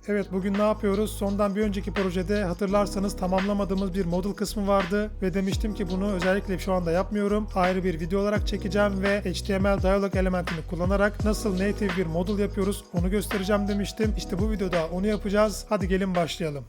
Evet, bugün ne yapıyoruz? Sondan bir önceki projede hatırlarsanız tamamlamadığımız bir model kısmı vardı ve demiştim ki bunu özellikle şu anda yapmıyorum. Ayrı bir video olarak çekeceğim ve HTML Dialog elementini kullanarak nasıl native bir model yapıyoruz onu göstereceğim demiştim. İşte bu videoda onu yapacağız. Hadi gelin başlayalım.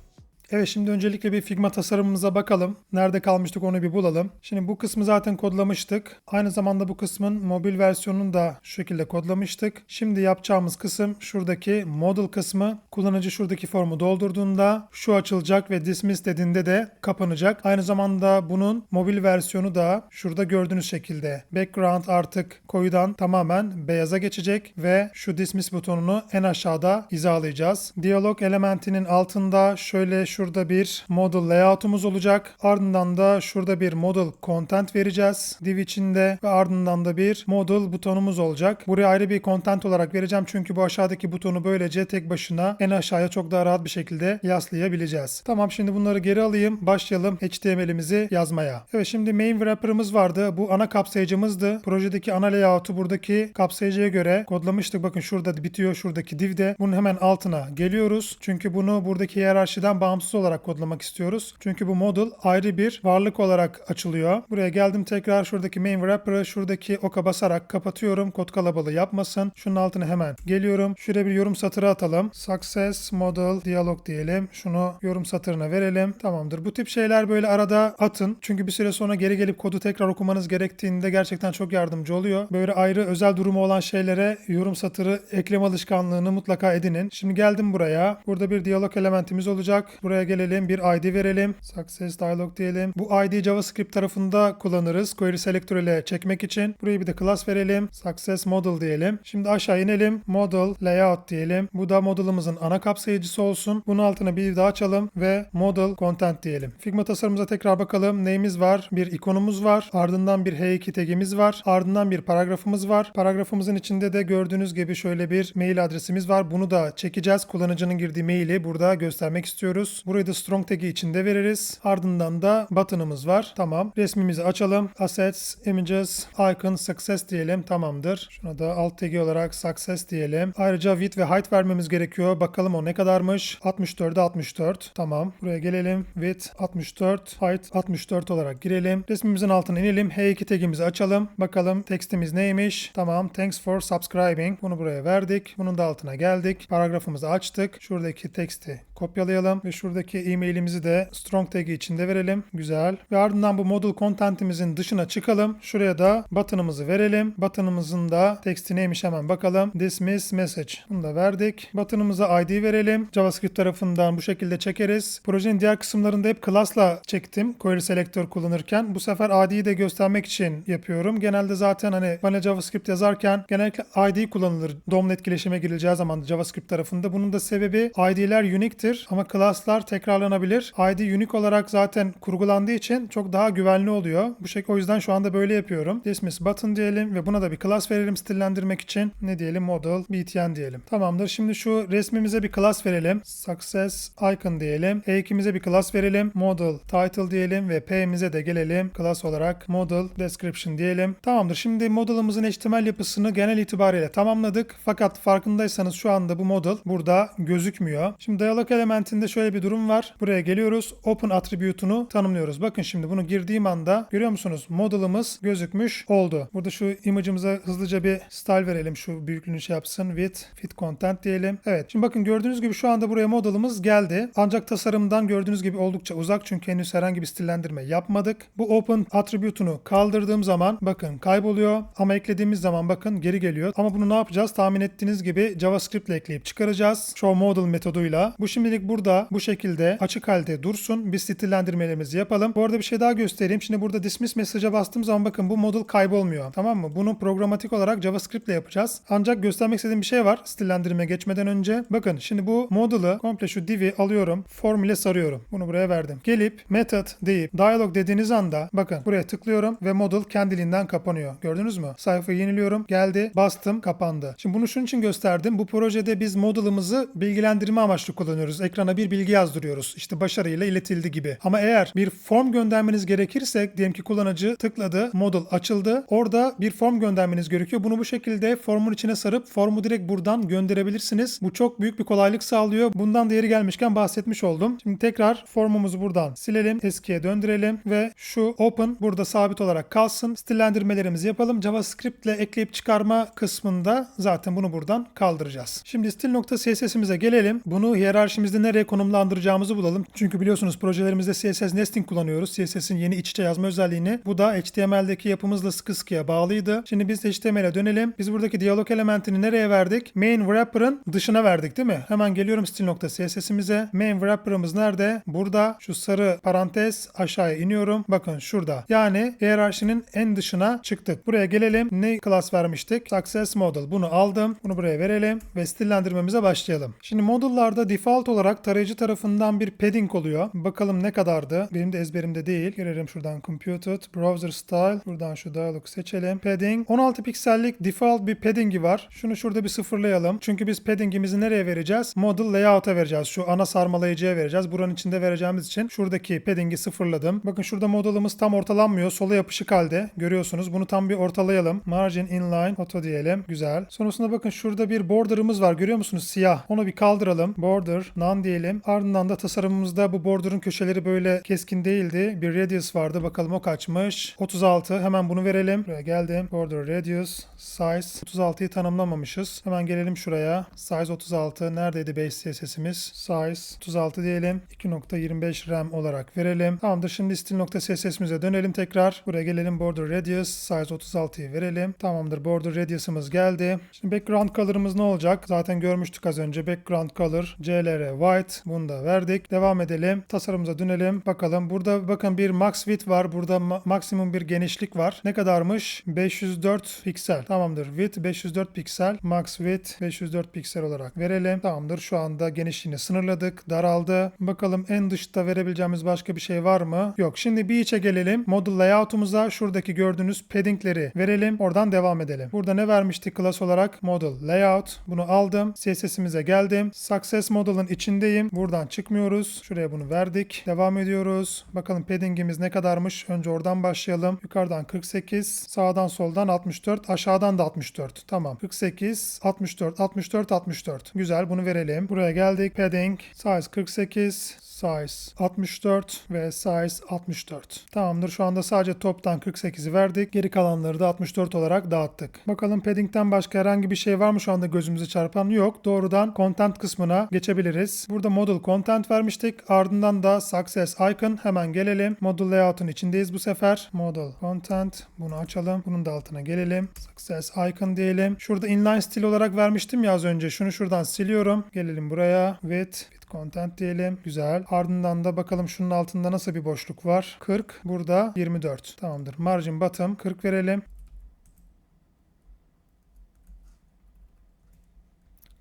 Evet, şimdi öncelikle bir Figma tasarımımıza bakalım. Nerede kalmıştık onu bir bulalım. Şimdi bu kısmı zaten kodlamıştık. Aynı zamanda bu kısmın mobil versiyonunu da şu şekilde kodlamıştık. Şimdi yapacağımız kısım şuradaki model kısmı. Kullanıcı şuradaki formu doldurduğunda şu açılacak ve dismiss dediğinde de kapanacak. Aynı zamanda bunun mobil versiyonu da şurada gördüğünüz şekilde. Background artık koyudan tamamen beyaza geçecek ve şu dismiss butonunu en aşağıda hizalayacağız. Diyalog elementinin altında şöyle şurada bir model layout'umuz olacak. Ardından da şurada bir model content vereceğiz div içinde ve ardından da bir model butonumuz olacak. Buraya ayrı bir content olarak vereceğim çünkü bu aşağıdaki butonu böylece tek başına en aşağıya çok daha rahat bir şekilde yaslayabileceğiz. Tamam, şimdi bunları geri alayım. Başlayalım HTML'imizi yazmaya. Evet, şimdi main wrapper'ımız vardı. Bu ana kapsayıcımızdı. Projedeki ana layout'u buradaki kapsayıcıya göre kodlamıştık. Bakın şurada bitiyor, şuradaki divde. Bunun hemen altına geliyoruz. Çünkü bunu buradaki hiyerarşiden bağımsız olarak kodlamak istiyoruz. Çünkü bu model ayrı bir varlık olarak açılıyor. Buraya geldim, tekrar şuradaki main wrapper'ı şuradaki oka basarak kapatıyorum. Kod kalabalığı yapmasın. Şunun altına hemen geliyorum. Şuraya bir yorum satırı atalım. Success model dialog diyelim. Şunu yorum satırına verelim. Tamamdır. Bu tip şeyler böyle arada atın. Çünkü bir süre sonra geri gelip kodu tekrar okumanız gerektiğinde gerçekten çok yardımcı oluyor. Böyle ayrı özel durumu olan şeylere yorum satırı ekleme alışkanlığını mutlaka edinin. Şimdi geldim buraya. Burada bir diyalog elementimiz olacak. Buraya gelelim, bir ID verelim. Success dialog diyelim. Bu ID JavaScript tarafında kullanırız. Query selector ile çekmek için. Buraya bir de class verelim. Success model diyelim. Şimdi aşağı inelim. Model layout diyelim. Bu da model'ımızın ana kapsayıcısı olsun. Bunun altına bir daha açalım ve model content diyelim. Figma tasarımıza tekrar bakalım. Neyimiz var? Bir ikonumuz var. Ardından bir H2 tagimiz var. Ardından bir paragrafımız var. Paragrafımızın içinde de gördüğünüz gibi şöyle bir mail adresimiz var. Bunu da çekeceğiz. Kullanıcının girdiği maili burada göstermek istiyoruz. Burayı da strong tag'i içinde veririz. Ardından da button'ımız var. Tamam. Resmimizi açalım. Assets, images, icon, success diyelim. Tamamdır. Şuna da alt tag'i olarak success diyelim. Ayrıca width ve height vermemiz gerekiyor. Bakalım o ne kadarmış? 64'e 64. Tamam. Buraya gelelim. Width 64, height 64 olarak girelim. Resmimizin altına inelim. H2 tag'imizi açalım. Bakalım tekstimiz neymiş? Tamam. Thanks for subscribing. Bunu buraya verdik. Bunun da altına geldik. Paragrafımızı açtık. Şuradaki teksti kopyalayalım ve şuradaki e-mailimizi de strong tag'i içinde verelim. Güzel. Ve ardından bu model content'imizin dışına çıkalım. Şuraya da button'ımızı verelim. Button'ımızın da teksti neymiş hemen bakalım. Dismiss message. Bunu da verdik. Button'ımıza ID verelim. JavaScript tarafından bu şekilde çekeriz. Projenin diğer kısımlarında hep class'la çektim. Query selector kullanırken. Bu sefer ID'yi de göstermek için yapıyorum. Genelde zaten hani vanilla JavaScript yazarken genellikle ID kullanılır. DOM'la etkileşime girileceği zaman JavaScript tarafında. Bunun da sebebi ID'ler unique'tir ama class'lar tekrarlanabilir. ID unique olarak zaten kurgulandığı için çok daha güvenli oluyor. Bu şekilde o yüzden şu anda böyle yapıyorum. Dismiss button diyelim ve buna da bir class verelim stillendirmek için. Ne diyelim? Model btn diyelim. Tamamdır. Şimdi şu resmimize bir class verelim. Success icon diyelim. E2'mize bir class verelim. Model title diyelim ve p'mize de gelelim. Class olarak model description diyelim. Tamamdır. Şimdi model'ımızın HTML yapısını genel itibariyle tamamladık. Fakat farkındaysanız şu anda bu model burada gözükmüyor. Şimdi dialog elementinde şöyle bir durum var. Buraya geliyoruz. Open attribute'unu tanımlıyoruz. Bakın şimdi bunu girdiğim anda görüyor musunuz? Model'ımız gözükmüş oldu. Burada şu image'ımıza hızlıca bir style verelim. Şu büyüklüğünü şey yapsın. Width, fit content diyelim. Evet. Şimdi bakın gördüğünüz gibi şu anda buraya model'ımız geldi. Ancak tasarımdan gördüğünüz gibi oldukça uzak çünkü henüz herhangi bir stillendirme yapmadık. Bu open attribute'unu kaldırdığım zaman bakın kayboluyor ama eklediğimiz zaman bakın geri geliyor. Ama bunu ne yapacağız? Tahmin ettiğiniz gibi JavaScript ile ekleyip çıkaracağız. Show model metoduyla. Bu şimdilik burada bu şekilde açık halde dursun. Biz stillendirmelerimizi yapalım. Bu arada bir şey daha göstereyim. Şimdi burada dismiss message'a bastığım zaman bakın bu model kaybolmuyor. Tamam mı? Bunu programatik olarak JavaScript ile yapacağız. Ancak göstermek istediğim bir şey var. Stillendirme geçmeden önce. Bakın şimdi bu model'ı komple şu div'i alıyorum. Form ile sarıyorum. Bunu buraya verdim. Gelip method deyip dialog dediğiniz anda bakın buraya tıklıyorum ve model kendiliğinden kapanıyor. Gördünüz mü? Sayfayı yeniliyorum. Geldi. Bastım. Kapandı. Şimdi bunu şunun için gösterdim. Bu projede biz model'ımızı bilgilendirme amaçlı kullanıyoruz. Ekrana bir bilgi yazdık. yazdırıyoruz. İşte başarıyla iletildi gibi. Ama eğer bir form göndermeniz gerekirse, diyelim ki kullanıcı tıkladı, model açıldı. Orada bir form göndermeniz gerekiyor. Bunu bu şekilde formun içine sarıp formu direkt buradan gönderebilirsiniz. Bu çok büyük bir kolaylık sağlıyor. Bundan da yeri gelmişken bahsetmiş oldum. Şimdi tekrar formumuzu buradan silelim. Eskiye döndürelim ve şu open burada sabit olarak kalsın. Stillendirmelerimizi yapalım. JavaScript ile ekleyip çıkarma kısmında zaten bunu buradan kaldıracağız. Şimdi stil.css'imize gelelim. Bunu hiyerarşimizde nereye konumlandıracağımızı bulalım. Çünkü biliyorsunuz projelerimizde CSS nesting kullanıyoruz. CSS'in yeni iç içe yazma özelliğini. Bu da HTML'deki yapımızla sıkı sıkıya bağlıydı. Şimdi biz HTML'e dönelim. Biz buradaki diyalog elementini nereye verdik? Main wrapper'ın dışına verdik değil mi? Hemen geliyorum stil.css'imize. Main wrapper'ımız nerede? Burada. Şu sarı parantez aşağıya iniyorum. Bakın şurada. Yani hiyerarşinin en dışına çıktık. Buraya gelelim. Ne class vermiştik? Success model. Bunu aldım. Bunu buraya verelim ve stillendirmemize başlayalım. Şimdi model'larda default olarak tarayıcı tarafından bir padding oluyor. Bakalım ne kadardı? Benim de ezberimde değil. Girelim şuradan computed, browser style. Buradan şu dialog seçelim. Padding. 16 piksellik default bir padding'i var. Şunu şurada bir sıfırlayalım. Çünkü biz padding'imizi nereye vereceğiz? Model layout'a vereceğiz. Şu ana sarmalayıcıya vereceğiz. Buranın içinde vereceğimiz için şuradaki padding'i sıfırladım. Bakın şurada model'ımız tam ortalanmıyor. Sola yapışık halde. Görüyorsunuz. Bunu tam bir ortalayalım. Margin inline auto diyelim. Güzel. Sonrasında bakın şurada bir border'ımız var. Görüyor musunuz? Siyah. Onu bir kaldıralım. Border none diyelim. Ardından da tasarımımızda bu border'ın köşeleri böyle keskin değildi. Bir radius vardı. Bakalım o kaçmış? 36. Hemen bunu verelim. Buraya geldim. Border radius size 36'yı tanımlamamışız. Hemen gelelim şuraya. Size 36. Neredeydi base CSS'imiz? Size 36 diyelim. 2.25 RAM olarak verelim. Tamamdır. Şimdi stil.css'imize dönelim tekrar. Buraya gelelim. Border radius size 36'yı verelim. Tamamdır. Border radius'ımız geldi. Şimdi background color'ımız ne olacak? Zaten görmüştük az önce. Background color CLR white. Bunu da verdik. Devam edelim. Tasarımıza dönelim. Bakalım. Burada bakın bir max width var. Burada maksimum bir genişlik var. Ne kadarmış? 504 piksel. Tamamdır. Width 504 piksel. Max width 504 piksel olarak verelim. Tamamdır. Şu anda genişliğini sınırladık. Daraldı. Bakalım en dışta verebileceğimiz başka bir şey var mı? Yok. Şimdi bir içe gelelim. Model layout'umuza şuradaki gördüğünüz padding'leri verelim. Oradan devam edelim. Burada ne vermiştik class olarak? Model layout. Bunu aldım. CSS'imize geldim. Success model'ın içindeyim. Buradan çıkmıyoruz. Şuraya bunu verdik. Devam ediyoruz. Bakalım padding'imiz ne kadarmış? Önce oradan başlayalım. Yukarıdan 48. Sağdan soldan 64. Aşağıdan da 64. Tamam. 48, 64, 64, 64. Güzel. Bunu verelim. Buraya geldik. Padding. Size 48. Size 64 ve size 64. Tamamdır. Şu anda sadece toptan 48'i verdik. Geri kalanları da 64 olarak dağıttık. Bakalım padding'den başka herhangi bir şey var mı şu anda gözümüze çarpan? Yok. Doğrudan content kısmına geçebiliriz. Burada model content vermiştik. Ardından da success icon. Hemen gelelim. Model layout'un içindeyiz bu sefer. Model content. Bunu açalım. Bunun da altına gelelim. Success icon diyelim. Şurada inline stil olarak vermiştim ya az önce. Şunu şuradan siliyorum. Gelelim buraya. With content diyelim. Güzel. Ardından da bakalım şunun altında nasıl bir boşluk var. 40. Burada 24. Tamamdır. Margin bottom 40 verelim.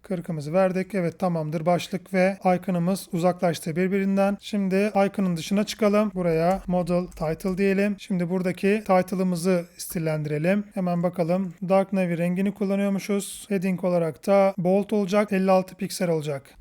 40'ımızı verdik. Evet tamamdır. Başlık ve icon'ımız uzaklaştı birbirinden. Şimdi icon'ın dışına çıkalım. Buraya model title diyelim. Şimdi buradaki title'ımızı stillendirelim. Hemen bakalım. Dark navy rengini kullanıyormuşuz. Heading olarak da bold olacak. 56 piksel olacak.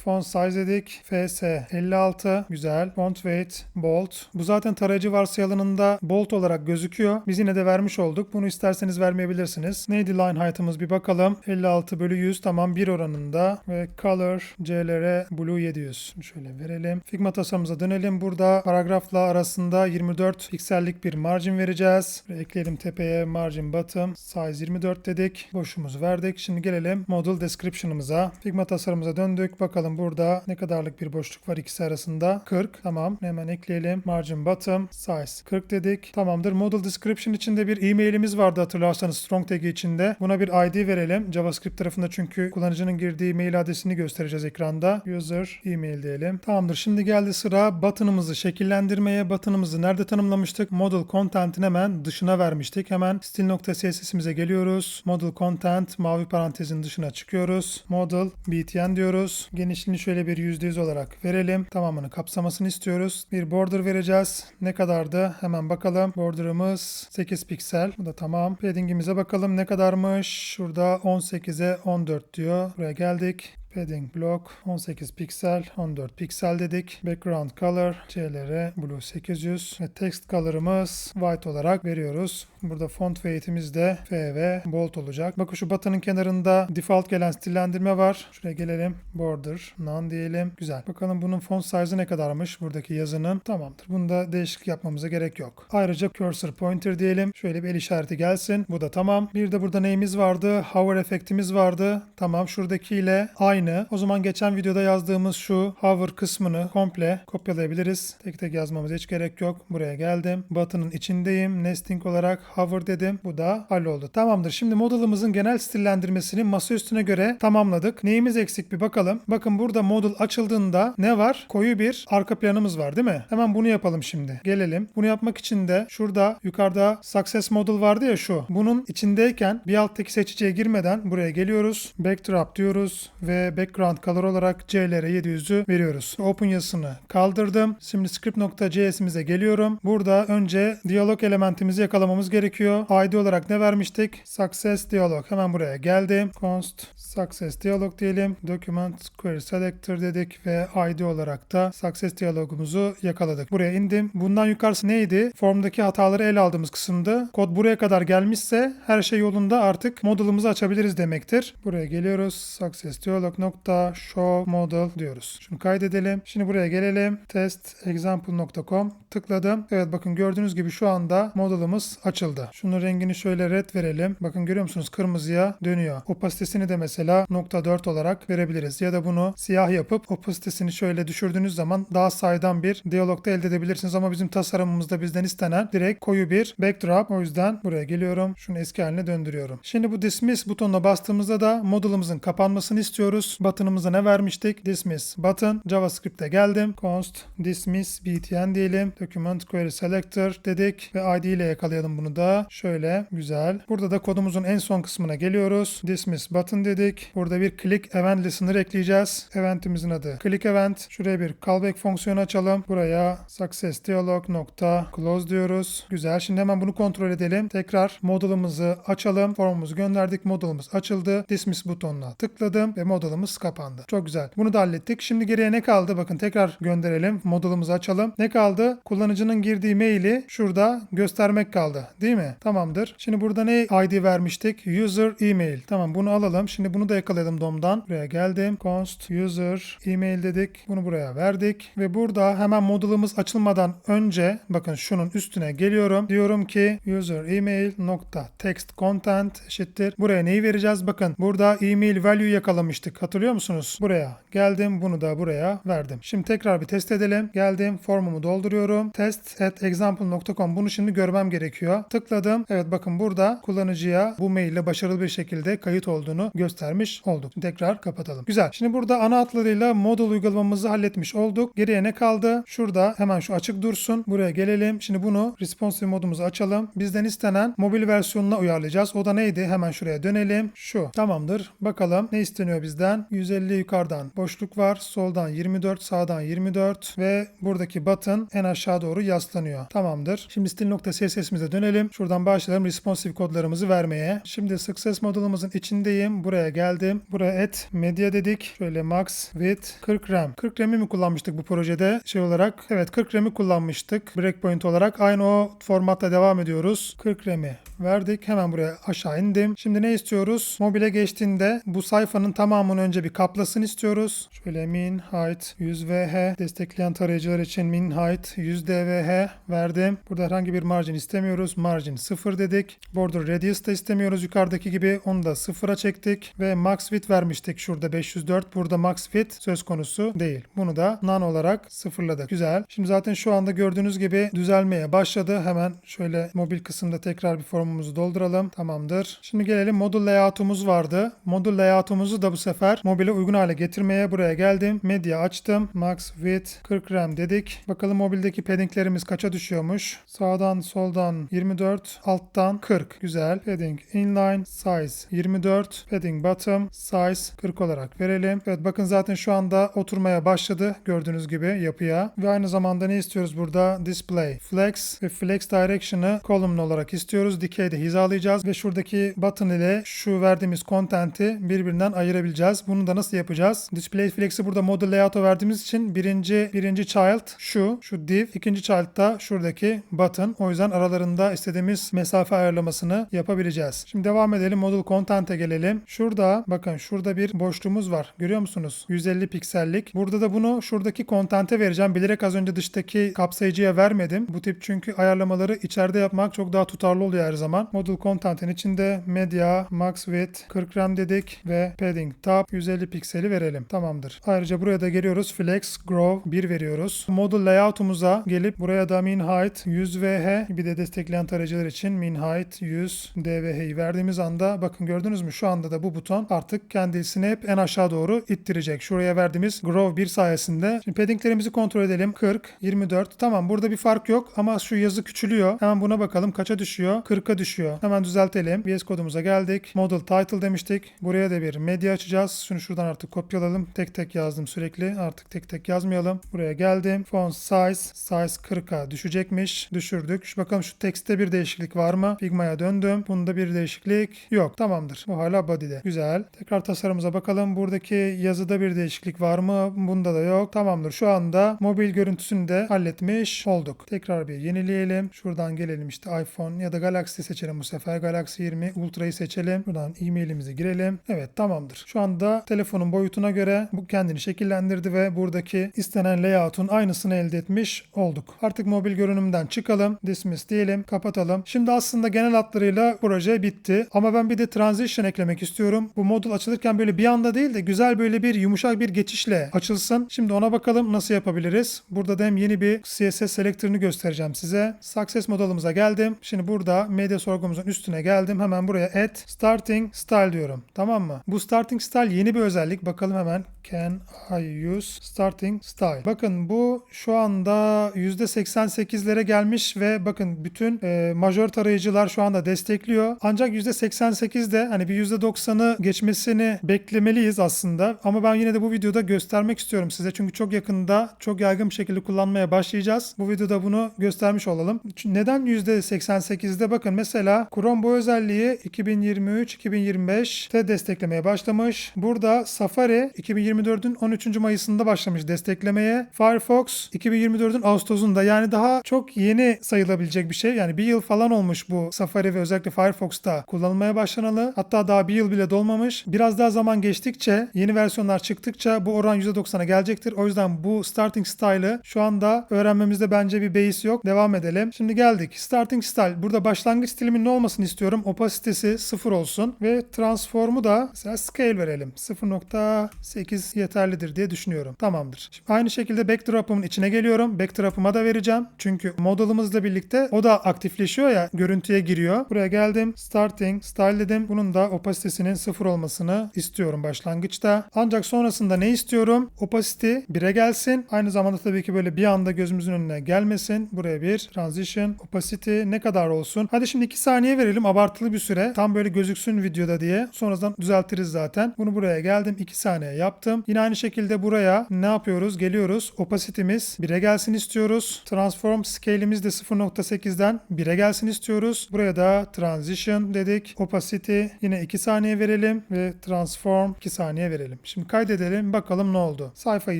Font size dedik. FS 56. Güzel. Font weight bold. Bu zaten tarayıcı varsayılanında bold olarak gözüküyor. Biz yine de vermiş olduk. Bunu isterseniz vermeyebilirsiniz. Neydi line height'ımız bir bakalım. 56/100 tamam 1 oranında. Ve color CLR blue 700. Şöyle verelim. Figma tasarımıza dönelim. Burada paragrafla arasında 24 piksellik bir margin vereceğiz. Ekleyelim tepeye margin bottom. Size 24 dedik. Boşumuzu verdik. Şimdi gelelim model description'ımıza. Figma tasarımıza döndük. Bakalım burada ne kadarlık bir boşluk var ikisi arasında? 40. Tamam. Hemen ekleyelim. Margin bottom. Size 40 dedik. Tamamdır. Model description içinde bir e-mailimiz vardı hatırlarsanız strong tag'i içinde. Buna bir ID verelim. JavaScript tarafında çünkü kullanıcının girdiği mail adresini göstereceğiz ekranda. User email diyelim. Tamamdır. Şimdi geldi sıra button'ımızı şekillendirmeye. Button'ımızı nerede tanımlamıştık? Model content'in hemen dışına vermiştik. Hemen stil.css'imize geliyoruz. Model content mavi parantezin dışına çıkıyoruz. Model btn diyoruz. Genişliğini şöyle bir %100 olarak verelim. Tamamını kapsamasını istiyoruz. Bir border vereceğiz. Ne kadardı? Hemen bakalım. Border'ımız 8 piksel. Bu da tamam. Padding'imize bakalım ne kadarmış. Şurada 18'e 14 diyor. Buraya geldik. Padding block 18 piksel, 14 piksel dedik. Background color CLR Blue 800 ve text color'ımız white olarak veriyoruz. Burada font weight'imiz de FV bold olacak. Bakın şu button'ın kenarında default gelen stillendirme var. Şuraya gelelim. Border none diyelim. Güzel. Bakalım bunun font size'ı ne kadarmış buradaki yazının. Tamamdır. Bunda değişiklik yapmamıza gerek yok. Ayrıca cursor pointer diyelim. Şöyle bir el işareti gelsin. Bu da tamam. Bir de burada neyimiz vardı? Hover efektimiz vardı. Tamam. Şuradakiyle aynı. O zaman geçen videoda yazdığımız şu hover kısmını komple kopyalayabiliriz. Tek tek yazmamıza hiç gerek yok. Buraya geldim. Button'ın içindeyim. Nesting olarak hover dedim. Bu da halloldu. Tamamdır. Şimdi model'ımızın genel stillendirmesini masa üstüne göre tamamladık. Neyimiz eksik bir bakalım. Bakın burada model açıldığında ne var? Koyu bir arka planımız var değil mi? Hemen bunu yapalım şimdi. Gelelim. Bunu yapmak için de şurada yukarıda success model vardı ya şu. Bunun içindeyken bir alttaki seçiciye girmeden buraya geliyoruz. Backdrop diyoruz ve background color olarak CLR 700'ü veriyoruz. Open yazısını kaldırdım. Şimdi script.js'imize geliyorum. Burada önce diyalog elementimizi yakalamamız gerekiyor. ID olarak ne vermiştik? Success dialog. Hemen buraya geldim. Const success dialog diyelim. Document query selector dedik ve ID olarak da success dialogumuzu yakaladık. Buraya indim. Bundan yukarısı neydi? Formdaki hataları ele aldığımız kısımda. Kod buraya kadar gelmişse her şey yolunda, artık model'ımızı açabiliriz demektir. Buraya geliyoruz. Success dialog nokta show model diyoruz. Şunu kaydedelim. Şimdi buraya gelelim. Testexample.com tıkladım. Evet bakın gördüğünüz gibi şu anda model'ımız açıldı. Şunun rengini şöyle red verelim. Bakın görüyor musunuz? Kırmızıya dönüyor. Opasitesini de mesela 0.4 olarak verebiliriz. Ya da bunu siyah yapıp opasitesini şöyle düşürdüğünüz zaman daha saydam bir diyalogda elde edebilirsiniz. Ama bizim tasarımımızda bizden istenen direkt koyu bir backdrop. O yüzden buraya geliyorum. Şunu eski haline döndürüyorum. Şimdi bu dismiss butonuna bastığımızda da model'ımızın kapanmasını istiyoruz. Button'ımıza ne vermiştik? Dismiss button. JavaScript'e geldim. Const dismiss btn diyelim. Document query selector dedik ve ID ile yakalayalım bunu da. Şöyle güzel. Burada da kodumuzun en son kısmına geliyoruz. Dismiss button dedik. Burada bir click event listener ekleyeceğiz. Eventimizin adı click event. Şuraya bir callback fonksiyonu açalım. Buraya success dialog nokta close diyoruz. Güzel. Şimdi hemen bunu kontrol edelim. Tekrar model'ımızı açalım. Formumuzu gönderdik. Model'ımız açıldı. Dismiss butonuna tıkladım ve model'ımız kapandı. Çok güzel. Bunu da hallettik. Şimdi geriye ne kaldı? Bakın tekrar gönderelim. Model'ımızı açalım. Ne kaldı? Kullanıcının girdiği maili şurada göstermek kaldı. Değil mi? Tamamdır. Şimdi burada ne ID vermiştik? User email. Tamam bunu alalım. Şimdi bunu da yakalayalım DOM'dan. Buraya geldim. Const user email dedik. Bunu buraya verdik. Ve burada hemen model'ımız açılmadan önce bakın şunun üstüne geliyorum. Diyorum ki user email nokta text content eşittir. Buraya neyi vereceğiz? Bakın burada email value yakalamıştık. Hatırlıyor musunuz? Buraya geldim. Bunu da buraya verdim. Şimdi tekrar bir test edelim. Geldim. Formumu dolduruyorum. Test@example.com. Bunu şimdi görmem gerekiyor. Tıkladım. Evet bakın burada kullanıcıya bu maille başarılı bir şekilde kayıt olduğunu göstermiş olduk. Tekrar kapatalım. Güzel. Şimdi burada ana hatlarıyla model uygulamamızı halletmiş olduk. Geriye ne kaldı? Şurada hemen şu açık dursun. Buraya gelelim. Şimdi bunu responsive modumuzu açalım. Bizden istenen mobil versiyonuna uyarlayacağız. O da neydi? Hemen şuraya dönelim. Şu. Tamamdır. Bakalım ne isteniyor bizden? 150 yukarıdan boşluk var. Soldan 24, sağdan 24 ve buradaki button en aşağı doğru yaslanıyor. Tamamdır. Şimdi stil.css'imize dönelim. Şuradan başlayalım responsive kodlarımızı vermeye. Şimdi success model'ımızın içindeyim. Buraya geldim. Buraya add media dedik. Şöyle max width 40 RAM. 40 RAM'i mi kullanmıştık bu projede olarak? Evet 40 RAM'i kullanmıştık. Breakpoint olarak. Aynı o formatla devam ediyoruz. 40 RAM'i verdik. Hemen buraya aşağı indim. Şimdi ne istiyoruz? Mobile geçtiğinde bu sayfanın tamamını önce bir kaplasın istiyoruz. Şöyle min height 100 VH destekleyen tarayıcılar için min height 100 DVH verdim. Burada herhangi bir margin istemiyoruz. Margin 0 dedik. Border radius da istemiyoruz yukarıdaki gibi. Onu da 0'a çektik ve max width vermiştik. Şurada 504. Burada max width söz konusu değil. Bunu da none olarak sıfırladık. Güzel. Şimdi zaten şu anda gördüğünüz gibi düzelmeye başladı. Hemen şöyle mobil kısımda tekrar bir formumuzu dolduralım. Tamamdır. Şimdi gelelim model layout'umuz vardı. Model layout'umuzu da bu sefer mobile uygun hale getirmeye buraya geldim. Medya açtım. Max width 40 RAM dedik. Bakalım mobildeki paddinglerimiz kaça düşüyormuş. Sağdan soldan 24, alttan 40. Güzel. Padding inline size 24. Padding bottom size 40 olarak verelim. Evet bakın zaten şu anda oturmaya başladı. Gördüğünüz gibi yapıya. Ve aynı zamanda ne istiyoruz burada? Display flex ve flex direction'ı column olarak istiyoruz. Dikeyde hizalayacağız ve şuradaki button ile şu verdiğimiz content'i birbirinden ayırabileceğiz. Bunu da nasıl yapacağız? Display flex'i burada model layout'a verdiğimiz için birinci child şu div, ikinci child da şuradaki button. O yüzden aralarında istediğimiz mesafe ayarlamasını yapabileceğiz. Şimdi devam edelim. Model content'e gelelim. Şurada bakın şurada bir boşluğumuz var. Görüyor musunuz? 150 piksellik. Burada da bunu şuradaki content'e vereceğim. Bilerek az önce dıştaki kapsayıcıya vermedim. Bu tip çünkü ayarlamaları içeride yapmak çok daha tutarlı oluyor her zaman. Model content'in içinde media, max width 40 rem dedik ve padding top 150 pikseli verelim. Tamamdır. Ayrıca buraya da geliyoruz. Flex, grow 1 veriyoruz. Model layout'umuza gelip buraya da min height 100 VH bir de destekleyen tarayıcılar için min height 100 DVH'yi verdiğimiz anda bakın gördünüz mü? Şu anda da bu buton artık kendisini hep en aşağı doğru ittirecek. Şuraya verdiğimiz grow 1 sayesinde. Şimdi paddinglerimizi kontrol edelim. 40, 24. Tamam burada bir fark yok ama şu yazı küçülüyor. Hemen buna bakalım. Kaça düşüyor? 40'a düşüyor. Hemen düzeltelim. VS kodumuza geldik. Model title demiştik. Buraya da bir medya açacağız. Şunu şuradan artık kopyalayalım. Tek tek yazdım sürekli. Artık tek tek yazmayalım. Buraya geldim. Font size 40'a düşecekmiş. Düşürdük. Bakalım şu tekste bir değişiklik var mı? Figma'ya döndüm. Bunda bir değişiklik yok. Tamamdır. Bu hala body'de. Güzel. Tekrar tasarımıza bakalım. Buradaki yazıda bir değişiklik var mı? Bunda da yok. Tamamdır. Şu anda mobil görüntüsünü de halletmiş olduk. Tekrar bir yenileyelim. Şuradan gelelim işte iPhone ya da Galaxy seçelim bu sefer. Galaxy 20 Ultra'yı seçelim. Buradan e-mailimizi girelim. Evet tamamdır. Şu anda telefonun boyutuna göre bu kendini şekillendirdi ve buradaki istenen layout'un aynısını elde etmiş olduk. Artık mobil görünümden çıkalım. Dismiss diyelim. Kapatalım. Şimdi aslında genel hatlarıyla proje bitti. Ama ben bir de transition eklemek istiyorum. Bu modul açılırken böyle bir anda değil de güzel böyle bir yumuşak bir geçişle açılsın. Şimdi ona bakalım nasıl yapabiliriz. Burada da hem yeni bir CSS selektörünü göstereceğim size. Success modalımıza geldim. Şimdi burada medya sorgumuzun üstüne geldim. Hemen buraya add starting style diyorum. Tamam mı? Bu starting style yeni bir özellik. Bakalım hemen. Can I use starting style? Bakın bu şu anda %88'lere gelmiş ve bakın bütün majör tarayıcılar şu anda destekliyor. Ancak %88'de hani bir %90'ı geçmesini beklemeliyiz aslında. Ama ben yine de bu videoda göstermek istiyorum size. Çünkü çok yakında çok yaygın bir şekilde kullanmaya başlayacağız. Bu videoda bunu göstermiş olalım. Neden %88'de? Bakın mesela Chrome bu özelliği 2023-2025'te desteklemeye başlamış. Burada Safari 2024'ün 13. Mayıs'ında başlamış desteklemeye. Firefox 2024'ün Ağustos'unda, yani daha çok yeni sayılabilecek bir şey. Yani bir yıl falan olmuş bu Safari ve özellikle Firefox'ta kullanılmaya başlanalı. Hatta daha bir yıl bile dolmamış. Biraz daha zaman geçtikçe, yeni versiyonlar çıktıkça bu oran %90'a gelecektir. O yüzden bu starting style'ı şu anda öğrenmemizde bence bir beis yok. Devam edelim. Şimdi geldik. Starting style. Burada başlangıç stilimin ne olmasını istiyorum? Opacity'si 0 olsun ve transform'u da mesela scale verelim. 0.8 yeterlidir diye düşünüyorum. Tamamdır. Şimdi aynı şekilde backdrop'umun içine geliyorum. Backdrop'uma da vereceğim. Çünkü model'ımızla birlikte o da aktifleşiyor ya, görüntüye giriyor. Buraya geldim. Starting style dedim. Bunun da opacity'sinin 0 olmasını istiyorum başlangıçta. Ancak sonrasında ne istiyorum? Opacity 1'e gelsin. Aynı zamanda tabii ki böyle bir anda gözümüzün önüne gelmesin. Buraya bir transition opacity ne kadar olsun? Hadi şimdi 2 saniye verelim. Abartılı bir süre. Tam böyle gözüksün videoda diye. Sonradan düzeltiriz zaten. Bunu buraya geldim. 2 saniye yaptım. Yine aynı şekilde buraya ne yapıyoruz? Geliyoruz. Opacity'miz 1'e gelsin istiyoruz. Transform scale'imiz de 0.8'den 1'e gelsin istiyoruz. Buraya da transition dedik. Opacity yine 2 saniye verelim ve transform 2 saniye verelim. Şimdi kaydedelim. Bakalım ne oldu? Sayfayı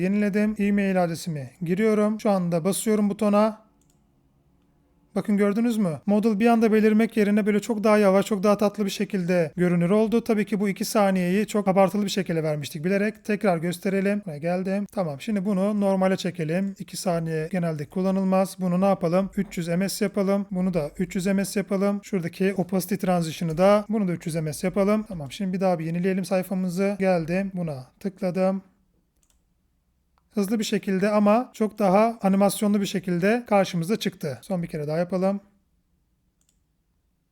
yeniledim. E-mail adresimi giriyorum. Şu anda basıyorum butona. Bakın gördünüz mü? Model bir anda belirmek yerine böyle çok daha yavaş, çok daha tatlı bir şekilde görünür oldu. Tabii ki bu 2 saniyeyi çok abartılı bir şekilde vermiştik bilerek. Tekrar gösterelim. Buraya geldim. Tamam. Şimdi bunu normale çekelim. 2 saniye genelde kullanılmaz. Bunu ne yapalım? 300 ms yapalım. Bunu da 300 ms yapalım. Şuradaki opacity transition'ı da bunu da 300 ms yapalım. Tamam. Şimdi bir daha bir yenileyelim sayfamızı. Geldim. Buna tıkladım. Hızlı bir şekilde ama çok daha animasyonlu bir şekilde karşımıza çıktı. Son bir kere daha yapalım.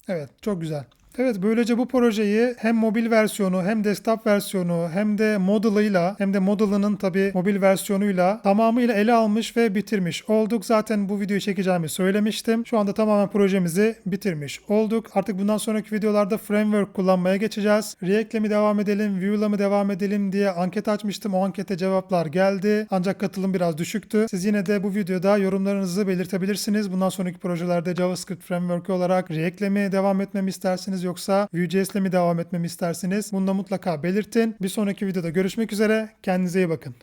Evet, çok güzel. Evet, böylece bu projeyi hem mobil versiyonu hem desktop versiyonu hem de model'ıyla hem de model'ının tabii mobil versiyonuyla tamamıyla ele almış ve bitirmiş olduk. Zaten bu videoyu çekeceğimi söylemiştim. Şu anda tamamen projemizi bitirmiş olduk. Artık bundan sonraki videolarda framework kullanmaya geçeceğiz. React'le mi devam edelim, Vue'la mı devam edelim diye anket açmıştım. O ankete cevaplar geldi. Ancak katılım biraz düşüktü. Siz yine de bu videoda yorumlarınızı belirtebilirsiniz. Bundan sonraki projelerde JavaScript framework olarak React'le mi devam etmemi istersiniz? istersiniz yoksa Vue.js ile mi devam etmemi istersiniz? Bunu da mutlaka belirtin. Bir sonraki videoda görüşmek üzere. Kendinize iyi bakın.